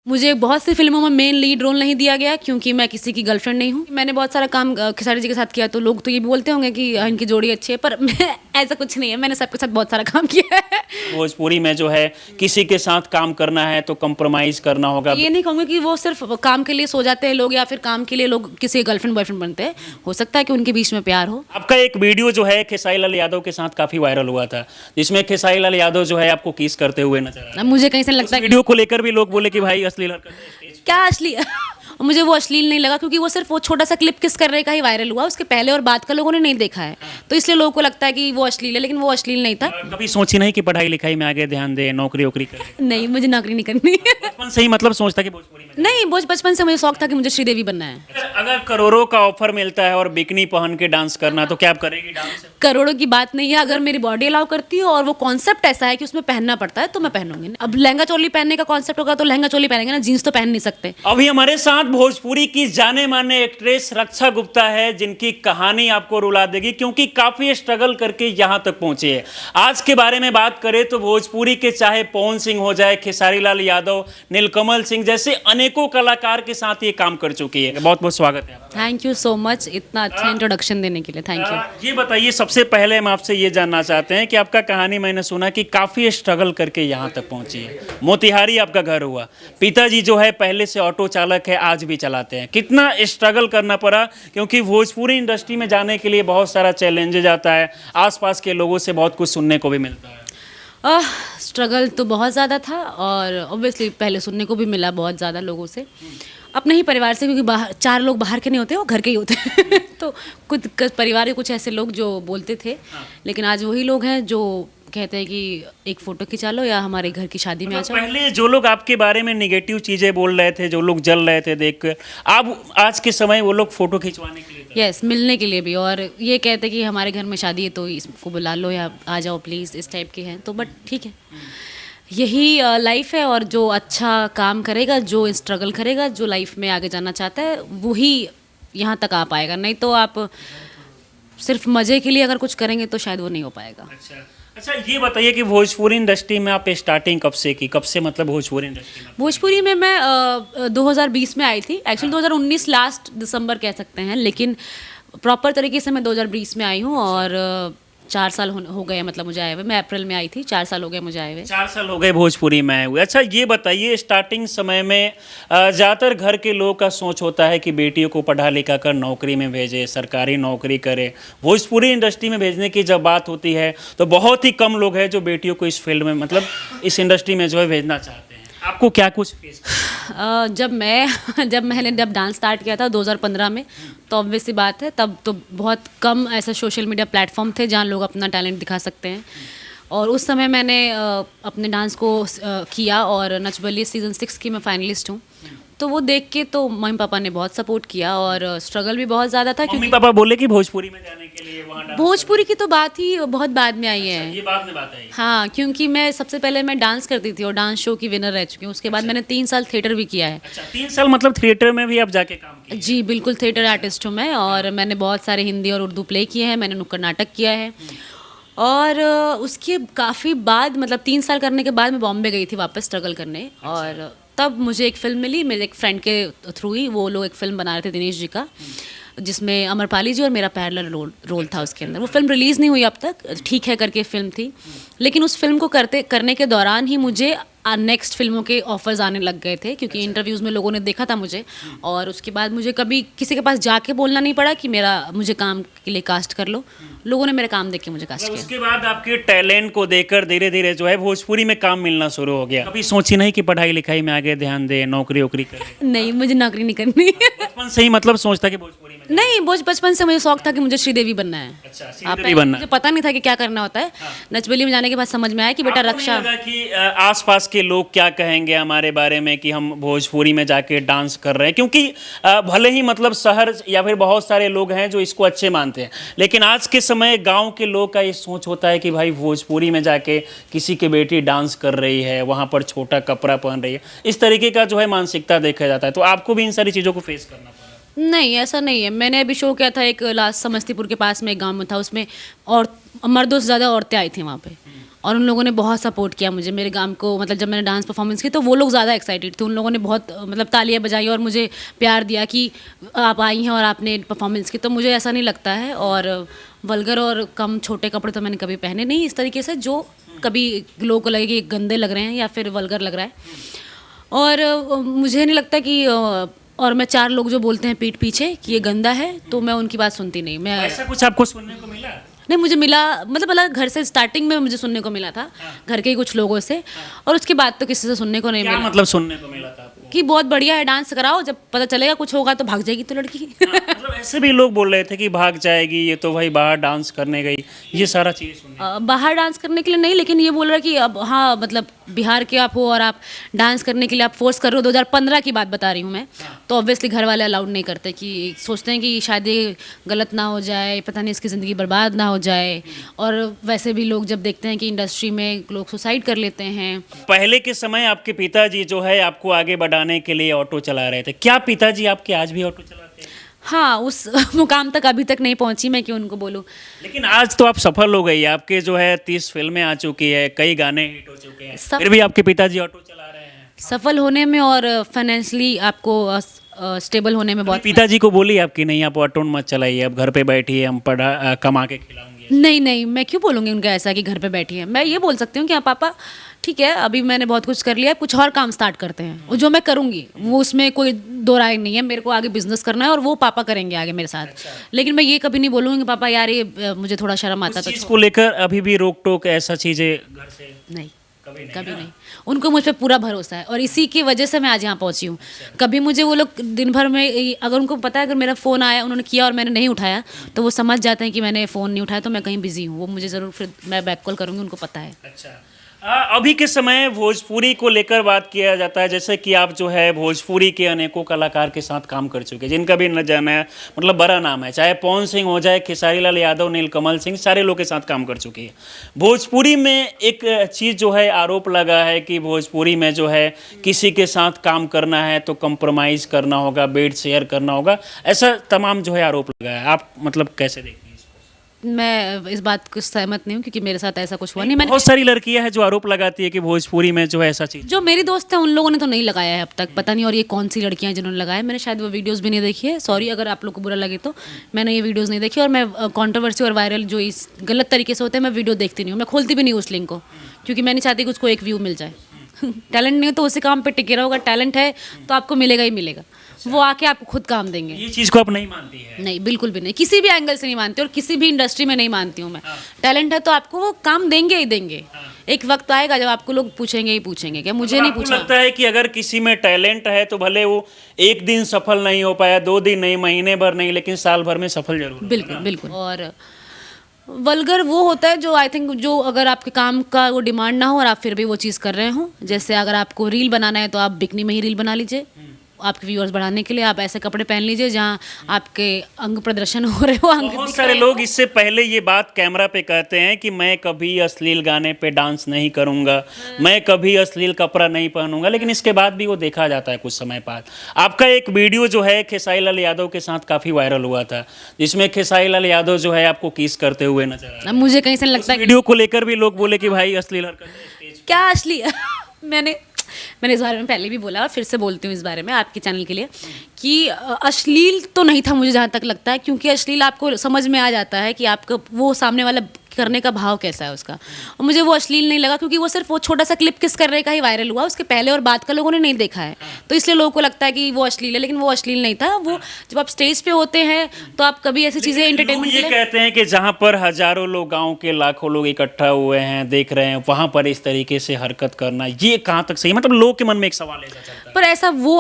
मुझे बहुत सी फ़िल्मों में मेन लीड रोल नहीं दिया गया क्योंकि मैं किसी की गर्लफ्रेंड नहीं हूँ। मैंने बहुत सारा काम खेसारी जी के साथ किया तो लोग तो ये भी बोलते होंगे कि इनकी जोड़ी अच्छी है, पर मैं ऐसा कुछ नहीं है, मैंने सबके साथ बहुत सारा काम किया है। भोजपुरी में जो है किसी के साथ काम करना है तो कम्प्रोमाइज करना होगा। ये नहीं कहूँगी कि वो सिर्फ काम के लिए सो जाते हैं लोग या फिर काम के लिए लोग किसी गर्लफ्रेंड बॉयफ्रेंड बनते हैं। हो सकता है कि उनके बीच में प्यार हो। आपका एक वीडियो जो है खेसारी लाल यादव के साथ काफी वायरल हुआ था, जिसमें खेसारी लाल यादव जो है आपको किस करते हुए नजर आ रहा अब मुझे कहीं से है। लगता है वीडियो को लेकर भी लोग बोले कि भाई अश्लील हरकत है। क्या अश्लील मुझे वो अश्लील नहीं लगा क्योंकि वो सिर्फ वो छोटा सा क्लिप किस करने का ही वायरल हुआ, उसके पहले और बाद का लोगों ने नहीं देखा है, तो इसलिए लोगों को लगता है कि वो अश्लील है, लेकिन वो अश्लील नहीं था। कभी सोची नहीं कि पढ़ाई लिखाई में आगे ध्यान दे, नौकरी वोकरी करे? नहीं, मुझे नौकरी नहीं करनी बचपन से ही मतलब सोचता कि भोजपुरी में नहीं, बचपन से मुझे शौक था कि मुझे श्रीदेवी बनना है। अगर करोड़ों का ऑफर मिलता है और बिकनी पहन के डांस करना, तो क्या आप करेगी डांस? करोड़ों की बात नहीं है, अगर मेरी बॉडी अलाउ करती है और वो कॉन्सेप्ट ऐसा है कि उसमें पहनना पड़ता है तो मैं पहनूंगी। अब लहंगा चोली पहनने का कॉन्सेप्ट होगा तो लहंगा चोली पहनेंगे ना, जीन्स तो पहन नहीं सकते। अभी हमारे साथ भोजपुरी की जाने माने एक्ट्रेस रक्षा गुप्ता है, जिनकी कहानी आपको रुला देगी क्योंकि काफी स्ट्रगल करके यहां तक पहुंचे है। आज के बारे में बात करें तो भोजपुरी के चाहे पवन सिंह हो जाए, खेसारी लाल यादव, नीलकमल सिंह जैसे अनेकों कलाकार के साथ ये काम कर चुकी है। बहुत बहुत स्वागत है आपका। थैंक यू सो मच इतना अच्छा इंट्रोडक्शन देने के लिए, थैंक यू। ये बताइए, सबसे पहले हम आपसे ये जानना चाहते हैं कि आपका कहानी मैंने सुना कि काफ़ी स्ट्रगल करके यहाँ तक पहुँची है। मोतिहारी आपका घर हुआ, पिताजी जो है पहले से ऑटो चालक है, आज भी चलाते हैं। कितना स्ट्रगल करना पड़ा, क्योंकि भोजपुरी इंडस्ट्री में जाने के लिए बहुत सारा चैलेंजेज आता है, आसपास के लोगों से बहुत कुछ सुनने को भी मिलता है। स्ट्रगल तो बहुत ज़्यादा था और ऑब्वियसली पहले सुनने को भी मिला बहुत ज़्यादा लोगों से, अपने ही परिवार से, क्योंकि बाहर 4 लोग बाहर के नहीं होते, वो घर के ही होते हैं तो कुछ परिवार के कुछ ऐसे लोग जो बोलते थे, लेकिन आज वही लोग हैं जो कहते हैं कि एक फ़ोटो खिंचा लो या हमारे घर की शादी में आ जाओ। पहले जो लोग आपके बारे में निगेटिव चीज़ें बोल रहे थे, जो लोग जल रहे थे देखकर, अब आज के समय वो लोग फ़ोटो खिंचवाने के लिए यस, मिलने के लिए भी, और ये कहते हैं कि हमारे घर में शादी है तो इसको बुला लो या आ जाओ प्लीज़, इस टाइप के हैं। तो बट ठीक है, यही लाइफ है, और जो अच्छा काम करेगा, जो स्ट्रगल करेगा, जो लाइफ में आगे जाना चाहता है, वही यहाँ तक आ पाएगा। नहीं तो आप सिर्फ मज़े के लिए अगर कुछ करेंगे तो शायद वो नहीं हो पाएगा। अच्छा, ये बताइए कि भोजपुरी इंडस्ट्री में आप स्टार्टिंग कब से की? कब से मतलब भोजपुरी इंडस्ट्री में? भोजपुरी में मैं 2020 में आई थी, एक्चुअली 2019 लास्ट दिसंबर कह सकते हैं, लेकिन प्रॉपर तरीके से मैं 2020 में आई हूँ और 4 साल हो गए, मतलब मुझे आए हुए। मैं अप्रैल में आई थी, 4 साल हो गए मुझे आए हुए। 4 साल हो गए भोजपुरी में आए हुए। अच्छा, ये बताइए, स्टार्टिंग समय में ज़्यादातर घर के लोगों का सोच होता है कि बेटियों को पढ़ा लिखा कर नौकरी में भेजे, सरकारी नौकरी करे। भोजपुरी इंडस्ट्री में भेजने की जब बात होती है तो बहुत ही कम लोग हैं जो बेटियों को इस फील्ड में, मतलब इस इंडस्ट्री में जो है भेजना चाहते हैं। आपको क्या कुछ फेस जब मैंने डांस स्टार्ट किया था 2015 में, तो ऑब्वियस सी बात है, तब तो बहुत कम ऐसा सोशल मीडिया प्लेटफॉर्म थे जहाँ लोग अपना टैलेंट दिखा सकते हैं। और उस समय मैंने अपने डांस को किया और नच बलिए सीज़न 6 की मैं फाइनलिस्ट हूँ। तो वो देख के तो मम्मी पापा ने बहुत सपोर्ट किया और स्ट्रगल भी बहुत ज़्यादा था, मम्मी पापा बोले कि भोजपुरी में जाने के लिए वहाँ डांस? भोजपुरी की तो बात ही बहुत बाद में आई है। ये बाद में बात आई? हाँ, क्योंकि मैं सबसे पहले मैं डांस करती थी और डांस शो की विनर रह चुकी हूँ। उसके बाद मैंने 3 साल थिएटर भी किया है। अच्छा, 3 साल मतलब थिएटर में भी आप जाके काम किए? जी बिल्कुल, थिएटर आर्टिस्ट हूँ मैं, और मैंने बहुत सारे हिंदी और उर्दू प्ले किए हैं, मैंने नुक्कड़ नाटक किया है। और उसके काफ़ी बाद, मतलब 3 साल करने के बाद मैं बॉम्बे गई थी वापस स्ट्रगल करने। और तब मुझे एक फ़िल्म मिली, मेरे एक फ्रेंड के थ्रू ही। वो लोग एक फ़िल्म बना रहे थे, दिनेश जी का, जिसमें अमरपाली जी और मेरा पैरेलल रोल था उसके अंदर। वो फिल्म रिलीज़ नहीं हुई अब तक, ठीक है करके फ़िल्म थी, लेकिन उस फिल्म को करने के दौरान ही मुझे नेक्स्ट फिल्मों के ऑफर्स आने लग गए थे, क्योंकि इंटरव्यूज़ में लोगों ने देखा था मुझे, और उसके बाद मुझे कभी किसी के पास जाके बोलना नहीं पड़ा कि मुझे काम के लिए कास्ट कर लो। लोगों ने मेरा काम देख के मुझे कास्ट किया। उसके बाद आपके टैलेंट को देखकर धीरे धीरे जो है भोजपुरी में काम मिलना शुरू हो गया। कभी सोची नहीं कि पढ़ाई लिखाई में आगे ध्यान दे, नौकरी वोकरी करे? नहीं, मुझे नौकरी नहीं करनी बचपन से ही मतलब सोचता कि भोजपुरी में नहीं, बचपन से मुझे शौक था कि मुझे श्रीदेवी बनना है। अच्छा, आप श्रीदेवी बनना। मुझे पता नहीं था कि क्या करना होता है। नच बलिए में जाने के बाद समझ में आया कि बेटा आपको रक्षा। नहीं लगा कि आसपास के लोग क्या कहेंगे हमारे बारे में कि हम भोजपुरी में जाके डांस कर रहे हैं? क्योंकि भले ही मतलब शहर या फिर बहुत सारे लोग हैं जो इसको अच्छे मानते हैं, लेकिन आज के समय गांव के लोग का ये सोच होता है कि भाई भोजपुरी में जाके किसी की बेटी डांस कर रही है, वहाँ पर छोटा कपड़ा पहन रही है, इस तरीके का जो है मानसिकता देखा जाता है। तो आपको भी इन सारी चीज़ों को फेस करना पड़ा? नहीं, ऐसा नहीं है। मैंने अभी शो किया था एक लास्ट समस्तीपुर के पास में एक गांव में था, उसमें और मर्दों से ज़्यादा औरतें आई थी वहाँ पे। और उन लोगों ने बहुत सपोर्ट किया मुझे, मेरे गांव को, मतलब जब मैंने डांस परफॉर्मेंस की तो वो लोग ज़्यादा एक्साइटेड थे, उन लोगों ने बहुत मतलब तालियां बजाई और मुझे प्यार दिया कि आप आई हैं और आपने परफॉर्मेंस की, तो मुझे ऐसा नहीं लगता है। और वल्गर और कम छोटे कपड़े तो मैंने कभी पहने नहीं इस तरीके से जो कभी लोगों को लगे कि गंदे लग रहे हैं या फिर वल्गर लग रहा है। और मुझे नहीं लगता कि और मैं 4 लोग जो बोलते हैं पीठ पीछे कि ये गंदा है, तो मैं उनकी बात सुनती नहीं। मैं ऐसा कुछ आपको सुनने को मिला? नहीं, मुझे मिला, मतलब अलग घर से स्टार्टिंग में मुझे सुनने को मिला था, घर के ही कुछ लोगों से, और उसके बाद तो किसी से सुनने को नहीं क्या मिला। मतलब सुनने को मिला था आपको? कि बहुत बढ़िया है, डांस कराओ, जब पता चलेगा कुछ होगा तो भाग जाएगी तो लड़की। मतलब ऐसे भी लोग बोल रहे थे कि भाग जाएगी, ये तो भाई बाहर डांस करने गई, ये सारा चीज़ सुनने। बाहर डांस करने के लिए नहीं, लेकिन ये बोल रहा है कि अब हाँ, मतलब बिहार के आप हो और आप डांस करने के लिए आप फोर्स कर रहे हो, 2015 की बात बता रही हूँ मैं, तो ऑब्वियसली घर वाले अलाउड नहीं करते, कि सोचते हैं कि शायद ये गलत ना हो जाए, पता नहीं इसकी ज़िंदगी बर्बाद ना हो जाए। और वैसे भी लोग जब देखते हैं कि इंडस्ट्री में लोग सुसाइड कर लेते हैं। पहले के समय आपके पिताजी जो है आपको आगे बढ़ाने के लिए ऑटो चला रहे थे, क्या पिताजी आपके आज भी ऑटो चलाते हैं? हाँ, उस मुकाम तक अभी तक नहीं पहुंची मैं, क्यों उनको बोलूँ। लेकिन आज तो आप सफल हो गई, आपके जो है 30 फिल्में आ चुकी है, कई गाने हिट हो चुके हैं, फिर भी आपके पिताजी ऑटो चला रहे हैं। सफल होने में और फाइनेंशियली आपको स्टेबल होने में बहुत। पिताजी को बोली आपकी नहीं, आप ऑटो मत चलाइए, अब घर पे बैठिए, हम कमा के खिलाऊंगे। नहीं, मैं क्यों बोलूँगी उनका ऐसा कि घर पे बैठी है। मैं ये बोल सकती हूँ कि हाँ पापा ठीक है, अभी मैंने बहुत कुछ कर लिया है, कुछ और काम स्टार्ट करते हैं, और जो मैं करूँगी वो उसमें कोई दो राय नहीं है, मेरे को आगे बिजनेस करना है और वो पापा करेंगे आगे मेरे साथ। अच्छा। लेकिन मैं ये कभी नहीं बोलूँगी कि पापा यार ये मुझे थोड़ा शर्म आता तो इसको लेकर अभी भी रोक टोक ऐसा चीजें घर से नहीं, कभी ना? नहीं। उनको मुझ पर पूरा भरोसा है और इसी की वजह से मैं आज यहाँ पहुँची हूँ। कभी मुझे वो लोग दिन भर में, अगर उनको पता है अगर मेरा फ़ोन आया उन्होंने किया और मैंने नहीं उठाया, तो वो समझ जाते हैं कि मैंने फ़ोन नहीं उठाया तो मैं कहीं बिजी हूँ, वो मुझे ज़रूर फिर मैं बैक कॉल करूँगी, उनको पता है। अच्छा, अभी के समय भोजपुरी को लेकर बात किया जाता है, जैसे कि आप जो है भोजपुरी के अनेकों कलाकार के साथ काम कर चुके हैं, जिनका भी न जाना है मतलब बड़ा नाम है, चाहे पवन सिंह हो जाए, खेसारी लाल यादव, नीलकमल सिंह, सारे लोग के साथ काम कर चुके हैं। भोजपुरी में एक चीज़ जो है आरोप लगा है कि भोजपुरी में जो है किसी के साथ काम करना है तो कंप्रोमाइज़ करना होगा, बेड शेयर करना होगा, ऐसा तमाम जो है आरोप लगा है। आप मतलब कैसे देखते हैं? मैं इस बात को सहमत नहीं हूँ क्योंकि मेरे साथ ऐसा कुछ हुआ नहीं। मैंने बहुत सारी लड़कियां हैं जो आरोप लगाती है कि भोजपुरी में जो है ऐसा चीज़। जो मेरी दोस्त है उन लोगों ने तो नहीं लगाया है अब तक, पता नहीं और ये कौन सी लड़कियां हैं जिन्होंने लगाया, मैंने शायद वो वीडियोस भी नहीं देखी है, सॉरी अगर आप लोग को बुरा लगे तो। मैंने ये वीडियोस नहीं देखी और मैं कंट्रोवर्सी और वायरल जो इस गलत तरीके से होते हैं मैं वीडियो देखती नहीं हूँ, मैं खोलती भी नहीं हूँ उस लिंक को, क्योंकि मैं नहीं चाहती कि उसको एक व्यू मिल जाए। टैलेंट नहीं हो तो उसी काम पे टिके रहोगा, टैलेंट है तो आपको मिलेगा ही मिलेगा, वो आके आपको खुद काम देंगे। ये चीज़ को आप नहीं मानती है? नहीं, बिल्कुल भी नहीं, किसी भी एंगल से नहीं मानती और किसी भी इंडस्ट्री में नहीं मानती हूँ मैं। टैलेंट है तो आपको वो काम देंगे ही देंगे। एक वक्त आएगा जब आपको लोग पूछेंगे ही पूछेंगे, क्या मुझे नहीं पूछा। लगता है कि अगर किसी में टैलेंट है तो भले वो एक दिन सफल नहीं हो पाया, 2 दिन नहीं, महीने भर नहीं, लेकिन साल भर में सफल जरूर। बिल्कुल बिल्कुल। और वल्गर वो होता है जो आई थिंक जो अगर आपके काम का वो डिमांड ना हो और आप फिर भी वो चीज़ कर रहे हो, जैसे अगर आपको रील बनाना है तो आप बिकनी में ही रील बना लीजिए, आपके व्यूअर्स बढ़ाने के लिए आप ऐसे कपड़े पहन लीजिए जहाँ आपके अंग प्रदर्शन हो रहे हो, अंग बहुत सारे लोग इससे पहले ये बात कैमरा पे कहते हैं कि मैं कभी अश्लील गाने पे डांस नहीं करूंगा, मैं कभी अश्लील कपड़ा नहीं पहनूंगा, लेकिन इसके बाद भी वो देखा जाता है कुछ समय बाद। आपका एक वीडियो जो है खेसारी लाल यादव के साथ काफी वायरल हुआ था, जिसमें खेसारी लाल यादव जो है आपको किस करते हुए नजर आ रहा है। मुझे कहीं से लगता है वीडियो को लेकर भी लोग बोले कि भाई अश्लील हरकत। क्या असली मैंने इस बारे में पहले भी बोला और फिर से बोलती हूँ इस बारे में आपके चैनल के लिए कि अश्लील तो नहीं था मुझे जहाँ तक लगता है, क्योंकि अश्लील आपको समझ में आ जाता है कि आपका वो सामने वाला करने का भाव कैसा है उसका, और मुझे वो अश्लील नहीं लगा क्योंकि वो सिर्फ वो छोटा सा क्लिप किस करने का ही वायरल हुआ, उसके पहले और बाद का लोगों ने नहीं देखा है, तो इसलिए लोगों को लगता है कि वो अश्लील है, लेकिन वो अश्लील नहीं था। वो जब आप स्टेज पे होते हैं तो आप कभी ऐसी चीज़ें एंटरटेनमेंट ये कहते हैं कि जहाँ पर हजारों लोग, गाँव के लाखों लोग इकट्ठा हुए हैं, देख रहे हैं, वहाँ पर इस तरीके से हरकत करना, ये कहाँ तक सही, मतलब लोग के मन में एक सवाल ऐसा चलता है। पर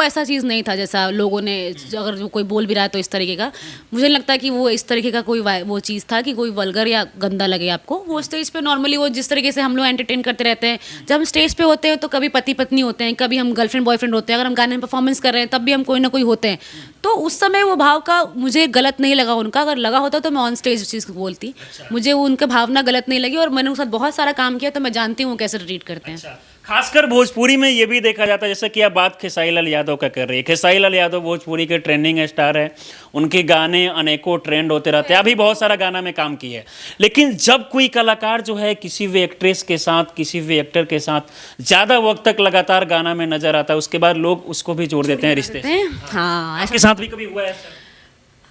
ऐसा चीज़ नहीं था जैसा लोगों ने, अगर जो कोई बोल भी रहा है तो इस तरीके का, मुझे नहीं लगता कि वो इस तरीके का कोई वो चीज़ था कि कोई वल्गर या गंदा लगे आपको। वो स्टेज पे नॉर्मली वो जिस तरीके से हम लोग एंटरटेन करते रहते हैं, जब हम स्टेज पे होते हैं तो कभी पति पत्नी होते हैं, कभी हम गर्लफ्रेंड बॉयफ्रेंड होते हैं, अगर हम गाने में परफॉर्मेंस कर रहे हैं तब भी हम कोई ना कोई होते हैं, तो उस समय वो भाव का मुझे गलत नहीं लगा उनका, अगर लगा होता तो मैं ऑन स्टेज उस चीज़ को बोलती। मुझे उनका भावना गलत नहीं लगी और मैंने उनके साथ बहुत सारा काम किया तो मैं जानती हूँ कैसे ट्रीट करते हैं। खासकर भोजपुरी में ये भी देखा जाता है, जैसे कि आप बात खेसारी लाल यादव का कर रही है। खेसारी लाल यादव भोजपुरी के ट्रेंडिंग स्टार है, उनके गाने अनेकों ट्रेंड होते रहते हैं, अभी बहुत सारा गाना में काम किया है। लेकिन जब कोई कलाकार जो है किसी भी एक्ट्रेस के साथ, किसी भी एक्टर के साथ ज़्यादा वक्त तक लगातार गाना में नजर आता है, उसके बाद लोग उसको भी जोड़ देते हैं रिश्ते से। हाँ, आपके साथ भी कभी हुआ है ऐसा?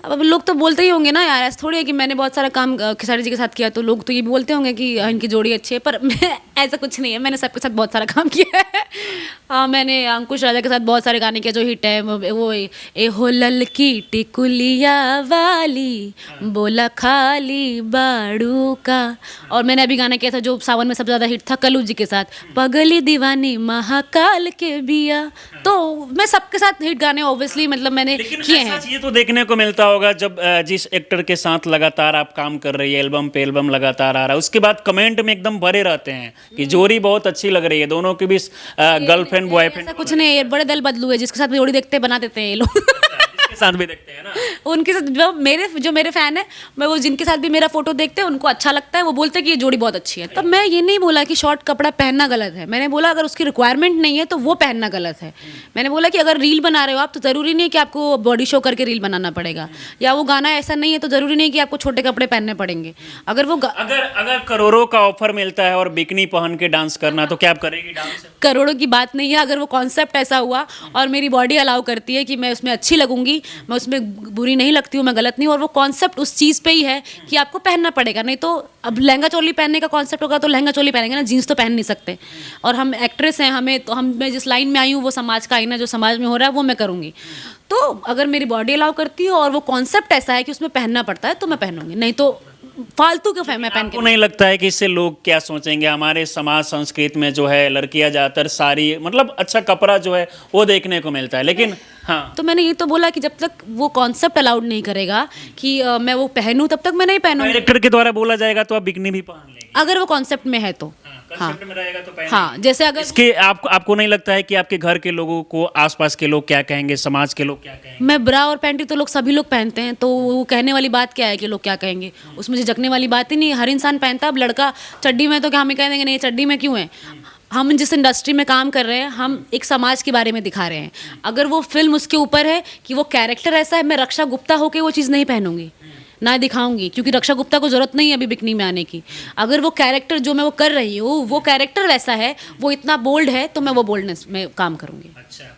अब लोग तो बोलते ही होंगे ना यार, ऐसा थोड़ी है कि मैंने बहुत सारा काम खेसारी जी के साथ किया तो लोग तो ये भी बोलते होंगे कि इनकी जोड़ी अच्छी है, पर मैं ऐसा कुछ नहीं है, मैंने सबके साथ बहुत सारा काम किया है। हाँ, मैंने अंकुश राजा के साथ बहुत सारे गाने किए जो हिट है, वो ए हो ललकी टिकुलिया वाली बोला खाली बाड़ू का, और मैंने अभी गाना किया था जो सावन में सबसे ज़्यादा हिट था कल्लू जी के साथ, पगली दीवानी महाकाल के बिया। तो मैं सबके साथ हिट गाने ऑब्वियसली मतलब मैंने लेकिन किए ऐसा हैं। चीज़ तो देखने को मिलता होगा जब जिस एक्टर के साथ लगातार आप काम कर रही है, एल्बम पे एल्बम लगातार आ रहा है, उसके बाद कमेंट में एकदम भरे रहते हैं कि जोड़ी बहुत अच्छी लग रही है, दोनों के बीच गर्लफ्रेंड बॉयफ्रेंड ऐसा कुछ नहीं है, ये बड़े दल बदलू है, जिसके साथ भी जोड़ी देखते हैं बना देते हैं ये लोग। के साथ भी देखते हैं ना। उनके साथ जो मेरे फैन है, मैं वो जिनके साथ भी मेरा फोटो देखते हैं उनको अच्छा लगता है, वो बोलते हैं कि ये जोड़ी बहुत अच्छी है। तब मैं ये नहीं बोला कि शॉर्ट कपड़ा पहनना गलत है, मैंने बोला अगर उसकी रिक्वायरमेंट नहीं है तो वो पहनना गलत है। मैंने बोला कि अगर रील बना रहे हो आप तो ज़रूरी नहीं है कि आपको बॉडी शो करके रील बनाना पड़ेगा, या वो गाना ऐसा नहीं है तो ज़रूरी नहीं कि आपको छोटे कपड़े पहनने पड़ेंगे। अगर वो अगर करोड़ों का ऑफर मिलता है और बिकनी पहन के डांस करना, तो क्या आप करेगी डांस? करोड़ों की बात नहीं है, अगर वो कॉन्सेप्ट ऐसा हुआ और मेरी बॉडी अलाउ करती है कि मैं उसमें अच्छी लगूंगी, मैं उसमें बुरी नहीं लगती हूँ, मैं गलत नहीं हूँ, और वो कॉन्सेप्ट उस चीज़ पे ही है कि आपको पहनना पड़ेगा। नहीं तो अब लहंगा चोली पहनने का कॉन्सेप्ट होगा तो लहंगा चोली पहनेंगे ना, जीन्स तो पहन नहीं सकते। और हम एक्ट्रेस हैं, मैं जिस लाइन में आई हूँ वो समाज का आईना, जो समाज में हो रहा है वो मैं करूँगी। तो अगर मेरी बॉडी अलाउ करती है और वो कॉन्सेप्ट ऐसा है कि उसमें पहनना पड़ता है तो मैं पहनूंगी, नहीं तो फालतू क्यों मैं पहन आपको नहीं लगता है कि इससे लोग क्या सोचेंगे? हमारे समाज संस्कृति में जो है लड़कियां ज़्यादातर साड़ी, मतलब अच्छा कपड़ा जो है वो देखने को मिलता है, लेकिन हाँ, तो मैंने ये तो बोला कि जब तक वो कॉन्सेप्ट अलाउड नहीं करेगा कि मैं वो पहनूं तब तक मैं नहीं पहनूंगी। डायरेक्टर के द्वारा बोला जाएगा तो आप बिकनी भी पहन लेंगे अगर वो कॉन्सेप्ट में है तो कंसेप्ट में रहेगा तो पहनेंगे। हाँ, जैसे अगर इसके आपको नहीं लगता है कि आपके घर के लोगों को, आसपास के लोग क्या कहेंगे, समाज के लोग क्या कहेंगे? मैं ब्रा और पैंटी तो लोग सभी लोग पहनते हैं, तो वो कहने वाली बात क्या है कि लोग क्या कहेंगे, उसमें झिझकने वाली बात ही नहीं है। हर इंसान पहनता है। अब लड़का चड्डी में तो क्या हमें कह देंगे नहीं चड्डी में क्यों है? हम जिस इंडस्ट्री में काम कर रहे हैं हम एक समाज के बारे में दिखा रहे हैं। अगर वो फिल्म उसके ऊपर है कि वो कैरेक्टर ऐसा है, मैं रक्षा गुप्ता होके वो चीज़ नहीं पहनूंगी, ना दिखाऊंगी, क्योंकि रक्षा गुप्ता को जरूरत नहीं है अभी बिकनी में आने की। अगर वो कैरेक्टर जो मैं वो कर रही हूँ वो कैरेक्टर वैसा है, वो इतना बोल्ड है, तो मैं वो बोल्डनेस में काम करूंगी। अच्छा।